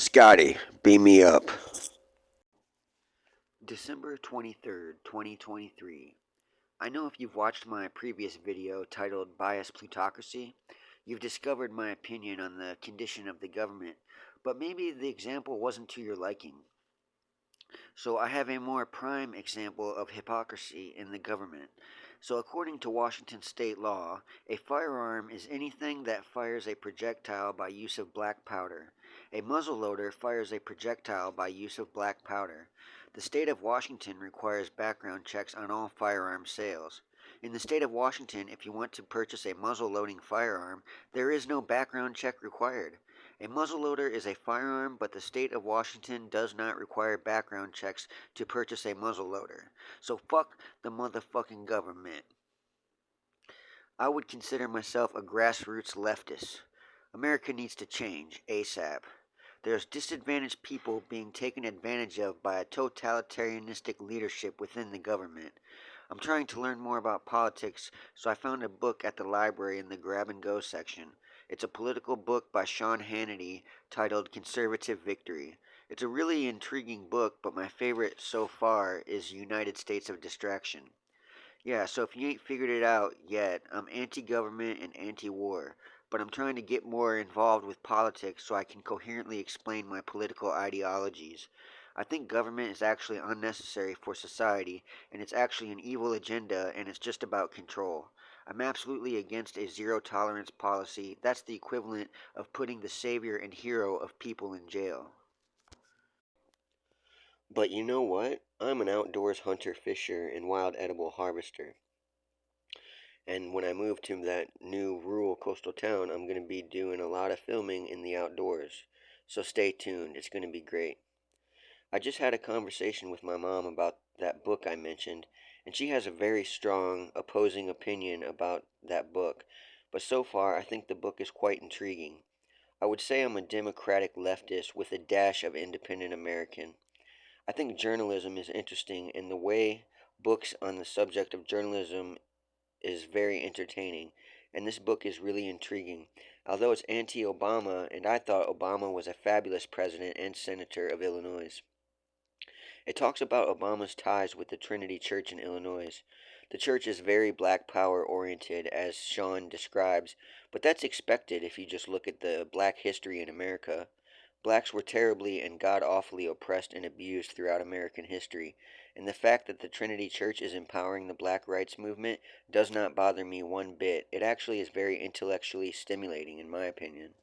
Scotty, beam me up. December 23rd, 2023. I know if you've watched my previous video titled Bias Plutocracy, you've discovered my opinion on the condition of the government, but maybe the example wasn't to your liking. So I have a more prime example of hypocrisy in the government. So according to Washington state law, a firearm is anything that fires a projectile by use of black powder. A muzzleloader fires a projectile by use of black powder. The state of Washington requires background checks on all firearm sales. In the state of Washington, if you want to purchase a muzzle-loading firearm, there is no background check required. A muzzleloader is a firearm, but the state of Washington does not require background checks to purchase a muzzleloader. So fuck the motherfucking government. I would consider myself a grassroots leftist. America needs to change ASAP. There's disadvantaged people being taken advantage of by a totalitarianistic leadership within the government. I'm trying to learn more about politics, so I found a book at the library in the grab and go section. It's a political book by Sean Hannity titled Conservative Victory. It's a really intriguing book, but my favorite so far is United States of Distraction. Yeah, so if you ain't figured it out yet, I'm anti-government and anti-war, but I'm trying to get more involved with politics so I can coherently explain my political ideologies. I think government is actually unnecessary for society, and it's actually an evil agenda, and it's just about control. I'm absolutely against a zero tolerance policy. That's the equivalent of putting the savior and hero of people in jail. But you know what? I'm an outdoors hunter fisher and wild edible harvester. And when I move to that new rural coastal town, I'm going to be doing a lot of filming in the outdoors. So stay tuned, it's going to be great. I just had a conversation with my mom about that book I mentioned, and she has a very strong opposing opinion about that book. But so far, I think the book is quite intriguing. I would say I'm a democratic leftist with a dash of independent American. I think journalism is interesting, and the way books on the subject of journalism is very entertaining, and this book is really intriguing. Although it's anti Obama, and I thought Obama was a fabulous president and senator of Illinois. It talks about Obama's ties with the Trinity Church in Illinois. The church is very black power oriented, as Sean describes, but that's expected if you just look at the black history in America. Blacks were terribly and god awfully oppressed and abused throughout American history, and the fact that the Trinity Church is empowering the black rights movement does not bother me one bit. It actually is very intellectually stimulating, in my opinion.